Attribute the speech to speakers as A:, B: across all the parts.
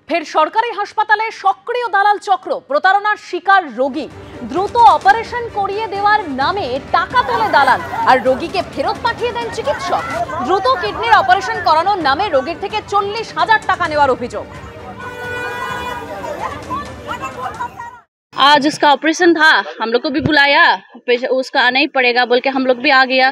A: ফের সরকারি হাসপাতালে সক্রিয় দালাল চক্র, প্রতারণার শিকার রোগী। দ্রুত অপারেশন করিয়ে দেওয়ার নামে টাকা তোলে দালাল আর রোগীকে ফেরত পাঠিয়ে দেন চিকিৎসক। দ্রুত কিডনির অপারেশন করানোর নামে রোগীর থেকে 40,000 টাকা নেওয়ার অভিযোগ।
B: आज उसका ऑपरेशन था, हम लोग को भी बुलाया, उसका आना ही पड़ेगा बोल के हम लोग भी आ गया।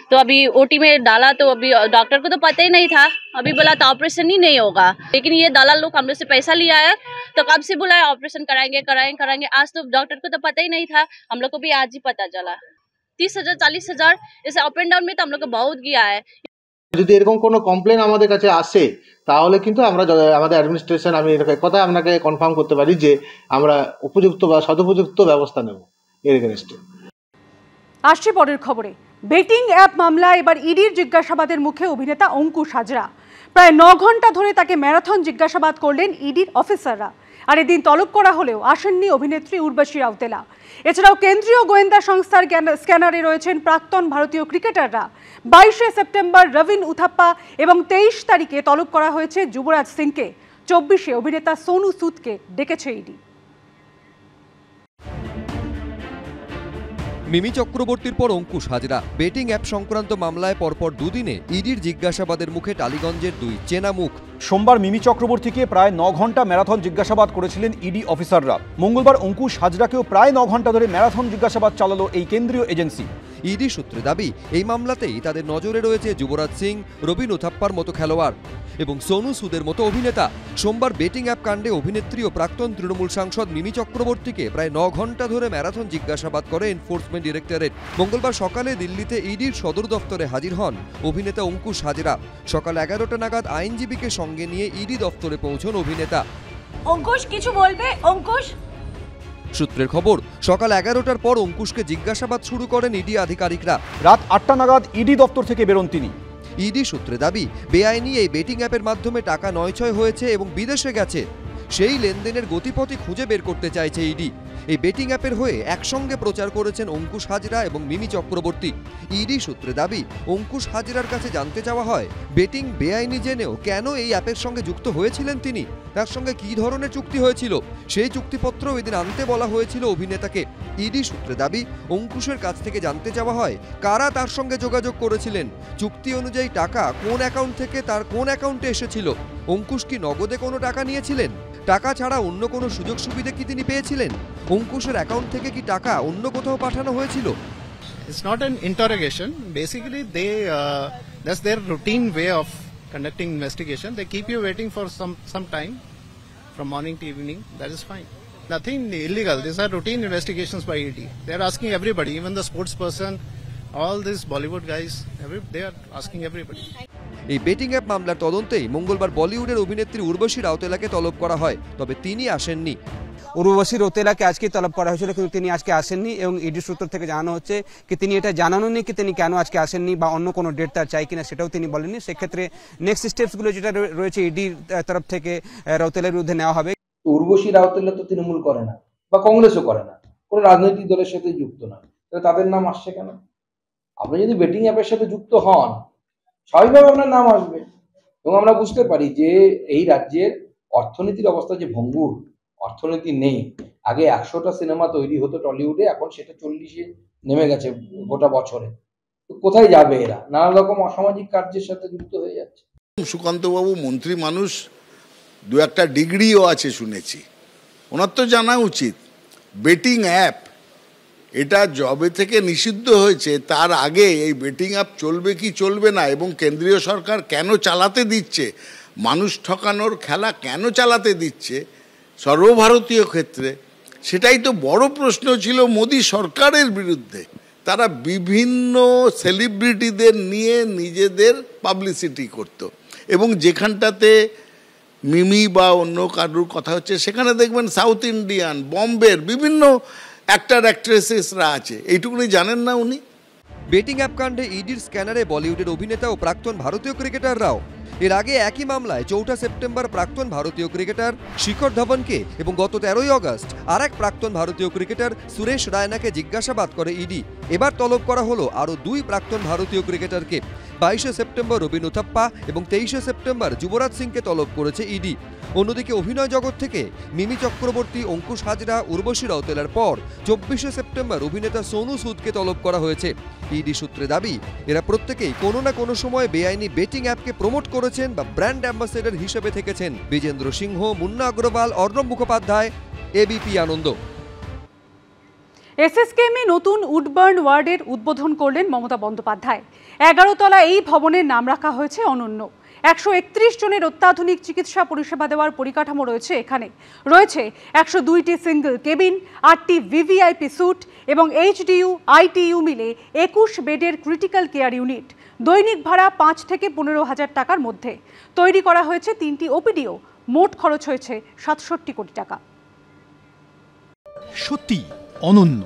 B: तो अभी ओटी में डाला तो अभी डॉक्टर को तो पता ही नहीं था, अभी बोला तो ऑपरेशन ही नहीं होगा। लेकिन ये दलाल लोग हम लोग से पैसा लिया है, तो कब से बुलाया ऑपरेशन कराएंगे। आज तो डॉक्टर को तो पता ही नहीं था, हम लोग को भी आज ही पता चला। 30,000 40,000 ऐसे अप एंड डाउन में तो हम लोग को बहुत गया है।
C: যদি এরকম কোনো কমপ্লেন আমাদের কাছে আসে তাহলে কিন্তু আমরা আমাদের অ্যাডমিনিস্ট্রেশন, আমি এর কথা আপনাকে কনফার্ম করতে পারি যে আমরা উপযুক্ত বা সদুপযুক্ত ব্যবস্থা নেব এর এগেইনস্টে।
D: আসছে পরের খবরে। বেটিং অ্যাপ মামলা এবার ইডির জিজ্ঞাসাবাদের মুখে অভিনেতা অঙ্কুশ হাজরা। প্রায় 9 ঘন্টা ধরে তাকে ম্যারাথন জিজ্ঞাসাবাদ করলেন ইডির অফিসাররা। আর এদিন তলব করা হলেও আসেননি অভিনেত্রী উর্বশী রাউতেলা। এছাড়াও কেন্দ্রীয় গোয়েন্দা সংস্থার স্ক্যানারে রয়েছেন প্রাক্তন ভারতীয় ক্রিকেটাররা। 22শে সেপ্টেম্বর রবিন উথাপ্পা এবং 23 তারিখে তলব করা হয়েছে যুবরাজ সিংকে। 24শে অভিনেতা সোনু সুদকে ডেকেছে ইডি।
E: মিমি চক্রবর্তীর পর অঙ্কুশ হাজরা। বেটিং অ্যাপ সংক্রান্ত মামলায় পরপর দুদিনে ইডির জিজ্ঞাসাবাদের মুখে টালিগঞ্জের দুই চেনা মুখ।
F: সোমবার মিমি চক্রবর্তীকে প্রায় 9 ঘন্টা ম্যারাথন জিজ্ঞাসাবাদ করেছিলেন ইডি অফিসাররা। মঙ্গলবার অঙ্কুশ হাজরাকেও প্রায় 9 ঘন্টা ধরে ম্যারাথন জিজ্ঞাসাবাদ চালালো এই কেন্দ্রীয় এজেন্সি।
E: ইডি সূত্রে দাবি, এই মামলাতেই তাদের নজরে রয়েছে যুবরাজ সিং, রবিন উথাপ্পার মতো খেলোয়াড় এবং সোনু সুদের মতো অভিনেতা। সোমবার বেটিং অ্যাপ কাণ্ডে অভিনেত্রী ও প্রাক্তন তৃণমূল সাংসদ মিমি চক্রবর্তীকে প্রায় 9 ঘন্টা ধরে ম্যারাথন জিজ্ঞাসাবাদ করে এনফোর্সমেন্ট ডিরেক্টরেট। মঙ্গলবার সকালে দিল্লিতে ইডির সদর দফতরে হাজির হন অভিনেতা অঙ্কুশ হাজরা। সকাল 11টা নাগাদ আইনজীবীকে সঙ্গে নিয়ে ইডি দফতরে পৌঁছন অভিনেতা।
B: অঙ্কুশ কিছু বলবে? অঙ্কুশ।
E: সূত্রের খবর, সকাল 11টার পর অঙ্কুশকে জিজ্ঞাসাবাদ শুরু করেন ইডি আধিকারিকরা।
F: রাত 8টা নাগাদ ইডি দপ্তর থেকে বেরোন তিনি।
E: ইডি সূত্রে দাবি, বেআইনি এই বেটিং অ্যাপের মাধ্যমে টাকা নয়ছয় হয়েছে এবং বিদেশে গেছে। সেই লেনদেনের গতিপথই খুঁজে বের করতে চাইছে ইডি। এই বেটিং অ্যাপের হয়ে একসঙ্গে প্রচার করেছেন অঙ্কুশ হাজরা এবং মিমি চক্রবর্তী। ইডি সূত্রে দাবি, অঙ্কুশ হাজরার কাছে জানতে চাওয়া হয় বেটিং বেআইনি জেনেও কেন এই অ্যাপের সঙ্গে যুক্ত হয়েছিলেন তিনি, তার সঙ্গে কী ধরনের চুক্তি হয়েছিল, সেই চুক্তিপত্র এদিন আনতে বলা হয়েছিল অভিনেতাকে। ইডি সূত্রে দাবি, অঙ্কুশের কাছ থেকে জানতে চাওয়া হয় কারা তার সঙ্গে যোগাযোগ করেছিলেন, চুক্তি অনুযায়ী টাকা কোন অ্যাকাউন্ট থেকে তার কোন অ্যাকাউন্টে এসেছিল, অঙ্কুশ কি নগদে কোনো টাকা নিয়েছিলেন, টাকা ছাড়া অন্য কোনো সুযোগ সুবিধা কি তিনি পেয়েছিলেন, অঙ্কুশের অ্যাকাউন্ট থেকে কি টাকা অন্য কোথাও পাঠানো হয়েছিল।
G: It's not an interrogation. Basically, that's their routine way of conducting investigation. They keep you waiting for some time, from morning to evening. That is fine. Nothing illegal. These are routine investigations by ED. They are asking everybody, even the sports person, all these Bollywood guys. They are asking everybody.
E: এই betting app মামলার তদন্তেই মঙ্গলবার বলিউডের অভিনেত্রী উর্বশী রাউতেলাকে তলব করা হয়, তবে তিনি আসেননি।
H: উর্বশী রাউতেলাকে আজকে তলব করা হয়েছিল, কিন্তু তিনি আজকে আসেননি এবং ইডি সূত্র থেকে জানানো হচ্ছে কি তিনি এটা জানানোনি কি তিনি কেন আজকে আসেননি বা অন্য কোনো ডেট তার চাই কিনা সেটাও তিনি বলেননি। সেক্ষেত্রে নেক্সট স্টেপসগুলো যেটা রয়েছে ইডির তরফ থেকে রাউতেলার বিরুদ্ধে নেওয়া হবে।
I: উর্বশী রাউতেলা তো তৃণমূল করে না বা কংগ্রেসও করে না, কোনো রাজনৈতিক দলের সাথে যুক্ত নয়, তাহলে তাদের নাম আসছে কেন? আপনি যদি বেটিং অ্যাপের সাথে যুক্ত হন স্বাভাবিকভাবে আপনার নাম আসবে। এবং আমরা বুঝতে পারি যে এই রাজ্যের অর্থনীতির অবস্থা যে ভঙ্গুর, অর্থনীতি নেই। আগে 100টা সিনেমা তৈরি হতো টলিউডে, এখন সেটা 40-এ নেমে গেছে গোটা বছরে। তো কোথায় যাবে এরা? নানা রকম অসামাজিক কার্যের সাথে যুক্ত হয়ে যাচ্ছে।
J: সুকান্তবাবু মন্ত্রী মানুষ, 2-1টা ডিগ্রিও আছে শুনেছি, ওনার তো জানা উচিত বেটিং অ্যাপ এটা যবে থেকে নিষিদ্ধ হয়েছে তার আগে এই বেটিং অ্যাপ চলবে কি চলবে না এবং কেন্দ্রীয় সরকার কেন চালাতে দিচ্ছে, মানুষ ঠকানোর খেলা কেন চালাতে দিচ্ছে সর্বভারতীয় ক্ষেত্রে, সেটাই তো বড় প্রশ্ন ছিল মোদি সরকারের বিরুদ্ধে। তারা বিভিন্ন সেলিব্রিটিদের নিয়ে নিজেদের পাবলিসিটি করত এবং যেখানটাতে মিমি বা অন্য কারুর কথা হচ্ছে সেখানে দেখবেন সাউথ ইন্ডিয়ান, বম্বের বিভিন্ন অ্যাক্টর অ্যাক্ট্রেসেসরা আছে। এইটুকুনি জানেন না উনি?
E: বেটিং অ্যাপ কাণ্ডে ইডির স্ক্যানারে বলিউডের অভিনেতা ও প্রাক্তন ভারতীয় ক্রিকেটাররাও। এর আগে একই মামলায় 4 সেপ্টেম্বর প্রাক্তন ভারতীয় ক্রিকেটার শিখর ধবনকে এবং গত 13ই আগস্ট আরেক প্রাক্তন ভারতীয় ক্রিকেটার সুরেশ রায়নাকে জিজ্ঞাসাবাদ করে ইডি। এবার তলব করা হলো আরও 2 প্রাক্তন ভারতীয় ক্রিকেটারকে। 22শে সেপ্টেম্বর রবিন উথাপ্পা এবং 23শে সেপ্টেম্বর যুবরাজ সিংকে তলব করেছে ইডি। অন্যদিকে অভিনয় জগৎ থেকে মিমি চক্রবর্তী, অঙ্কুশ হাজরা, উর্বশী রৌতেলার পর 24শে সেপ্টেম্বর অভিনেতা সোনু সুদকে তলব করা হয়েছে। ইডি সূত্রে দাবি, এরা প্রত্যেকেই কোনো না কোনো সময় বেআইনি বেটিং অ্যাপকে প্রমোট করেছেন বা ব্র্যান্ড অ্যাম্বাসেডর হিসেবে থেকেছেন। বিজেন্দ্র সিংহ, মুন্না অগ্রওয়াল, অর্ণব মুখোপাধ্যায়, এবিপি আনন্দ।
D: এসএসকেএমে নতুন উডবার্ন ওয়ার্ডের উদ্বোধন করলেন মমতা বন্দ্যোপাধ্যায়। 11 তলা এই ভবনের নাম রাখা হয়েছে অনন্য। 131 জনের অত্যাধুনিক চিকিৎসা পরিষেবা দেওয়ার পরিকাঠামো রয়েছে এখানে। রয়েছে 102টি সিঙ্গেল কেবিন, 8টি ভিভিআইপি স্যুট এবং এইচডিইউ, আইটিইউ মিলে 21 বেডের ক্রিটিক্যাল কেয়ার ইউনিট। দৈনিক ভাড়া 5 থেকে 15,000 টাকার মধ্যে। তৈরি করা হয়েছে 3টি ওপিডিও। মোট খরচ হয়েছে 67 কোটি টাকা।
F: সত্যি অনন্য।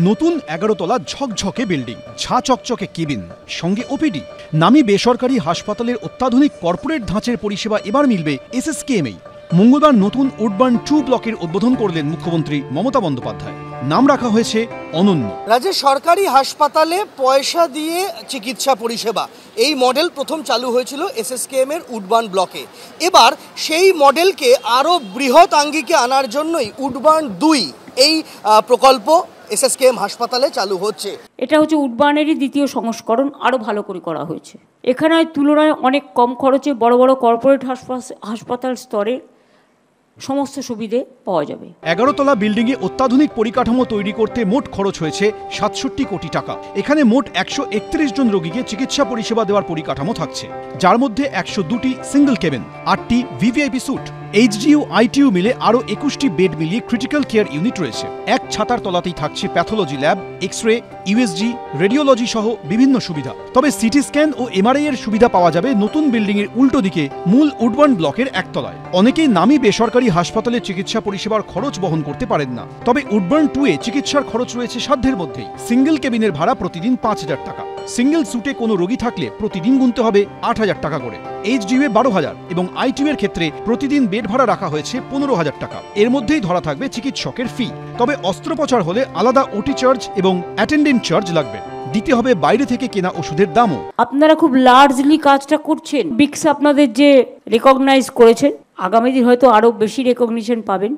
F: নতুন 11 তলা ঝকঝকে বিল্ডিং, ঝা চকচকে কেবিন, সঙ্গে ওপিডি। নামী বেসরকারি হাসপাতালের অত্যাধুনিক কর্পোরেট ধাঁচের পরিষেবা এবার মিলবে এসএসকেএমেই। মঙ্গলবার নতুন উডবার্ন 2 ব্লকের উদ্বোধন করলেন মুখ্যমন্ত্রী মমতা বন্দ্যোপাধ্যায়। নাম রাখা হয়েছে অনন্য।
K: রাজ্যের সরকারি হাসপাতালে পয়সা দিয়ে চিকিৎসা পরিষেবা, এই মডেল প্রথম চালু হয়েছিল এসএসকেএম এর উডবার্ন ব্লকে। এবার সেই মডেলকে আরও বৃহৎ আঙ্গিকে আনার জন্যই উডবার্ন 2 এই প্রকল্প এসএসকেএম হাসপাতালে চালু হচ্ছে।
L: এটা হচ্ছে উডবার্নেরই দ্বিতীয় সংস্করণ, আরও ভালো করে করা হয়েছে। এখানে তুলনায় অনেক কম খরচে বড় বড় কর্পোরেট হাসপাতাল স্তরে সমস্ত সুবিধে পাওয়া যাবে।
F: 11 তলা বিল্ডিংয়ে অত্যাধুনিক পরিকাঠামো তৈরি করতে মোট খরচ হয়েছে 67 কোটি টাকা। এখানে মোট 131 জন রোগীকে চিকিৎসা পরিষেবা দেওয়ার পরিকাঠামো থাকছে, যার মধ্যে 102টি সিঙ্গেল কেবিন, 8টি ভিভিআইপি স্যুট, এইচডিইউ, আইটিইউ মিলে আরও 21টি বেড মিলিয়ে ক্রিটিক্যাল কেয়ার ইউনিট রয়েছে। এক ছাতার তলাতেই থাকছে pathology lab, X-ray, USG, radiology সহ বিভিন্ন সুবিধা। তবে সিটি স্ক্যান ও এমআরআই এর সুবিধা পাওয়া যাবে নতুন বিল্ডিং এর উল্টো দিকে মূল উডবার্ন ব্লকের একতলায়। অনেকেই নামী বেসরকারি হাসপাতালে চিকিৎসা পরিষেবার খরচ বহন করতে পারেন না, তবে উডবার্ন 2 এ চিকিৎসার খরচ রয়েছে সাধ্যের মধ্যেই। সিঙ্গেল কেবিনের ভাড়া প্রতিদিন 5,000 টাকা। সিঙ্গেল স্যুটে কোনো রোগী থাকলে প্রতিদিন গুনতে হবে 8,000 টাকা করে। এইচডিইউ 12,000 এবং আইটিইউ এর ক্ষেত্রে প্রতিদিন বেড ভাড়া রাখা হয়েছে 15,000 টাকা। এর মধ্যেই ধরা থাকবে চিকিৎসকের ফি। তবে অস্ত্রোপচার হলে আলাদা ওটি চার্জ এবং অ্যাটেন্ডেন্ট চার্জ লাগবে। দিতে হবে বাইরে থেকে কেনা ওষুধের দামও।
L: আপনারা খুব লার্জলি কাজটা করছেন। বিক্স আপনাদের যে রেকগনাইজ করেছেন, আগামী দিন হয়তো আরও বেশি রেকগনিশন পাবেন।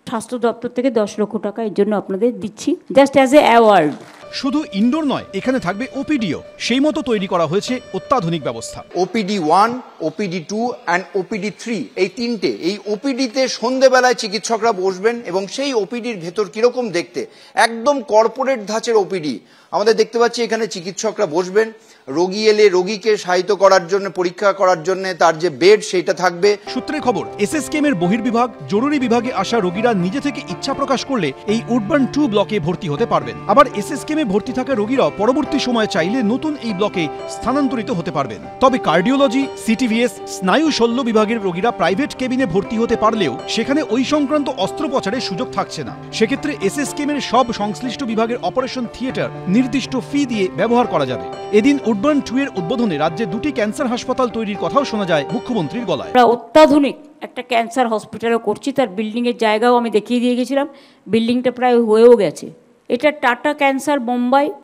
L: স্বাস্থ্য দপ্তর থেকে 10 লক্ষ টাকা এর জন্য আপনাদের দিচ্ছি, জাস্ট অ্যাজ এ অ্যাওয়ার্ড।
F: শুধু ইনডোর নয়, এখানে থাকবে ওপিডিও। সেই মতো তৈরি করা হয়েছে অত্যাধুনিক ব্যবস্থা।
M: ওপিডি 1, ওপিডি 2 অ্যান্ড ওপিডি 3 এই তিনটে। এই ওপিডিতে সন্ধ্যেবেলায় চিকিৎসকরা বসবেন এবং সেই ওপিডির ভেতর কিরকম দেখতে, একদম কর্পোরেট ধাঁচের ওপিডি। আমাদের দেখতে পাচ্ছি এখানে চিকিৎসকরা বসবেন, রোগী এলে রোগীকে সাহায্য করার জন্য, পরীক্ষা করার জন্য তার যে বেড সেইটা থাকবে।
F: সূত্রের খবর, এসএসকেএম এর বহির্বিভাগ, জরুরি বিভাগে আসা রোগীরা নিজে থেকে ইচ্ছা প্রকাশ করলে এই উডবার্ন 2 ব্লকে ভর্তি হতে পারবেন। আবার এসএসকেএম এ ভর্তি থাকা রোগীরাও পরবর্তী সময়ে চাইলে নতুন এই ব্লকে স্থানান্তরিত হতে পারবেন। তবে কার্ডিওলজি, সিটিভিএস, স্নায়ু শল্য বিভাগের রোগীরা প্রাইভেট কেবিনে ভর্তি হতে পারলেও সেখানে ওই সংক্রান্ত অস্ত্রোপচারের সুযোগ থাকছে না। সেক্ষেত্রে এসএসকেএম এর সব সংশ্লিষ্ট বিভাগের অপারেশন থিয়েটার নির্দিষ্ট ফি দিয়ে ব্যবহার করা যাবে। এদিন উডবার্ন 2 এর উদ্বোধনে রাজ্যে 2টি ক্যান্সার হাসপাতাল তৈরির কথাও শোনা যায় মুখ্যমন্ত্রীর গলায়।
L: আমরা অত্যাধুনিক একটা ক্যান্সার হসপিটালও করছি, তার বিল্ডিং এর জায়গাও আমি দেখিয়ে দিয়ে গেছিলাম। বিল্ডিংটা প্রায় হয়েও গেছে। এটা টাটা ক্যান্সার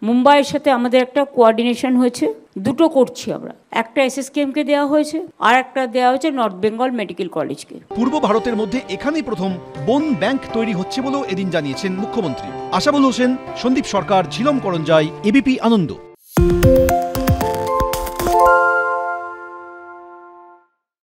L: মুম্বাইয়ের সাথে আমাদের একটা কোঅর্ডিনেশন হয়েছে। দুটো করছি আমরা, একটা এসএসকেএমকে দেওয়া হয়েছে আর একটা দেওয়া হয়েছে নর্থ বেঙ্গল মেডিকেল কলেজকে।
F: পূর্ব ভারতের মধ্যে এখানেই প্রথম বোন ব্যাংক তৈরি হচ্ছে বলেও এদিন জানিয়েছেন মুখ্যমন্ত্রী। আশাবুল হোসেন, সন্দীপ সরকার, ঝিলম করঞ্জাই, এবিপি আনন্দ।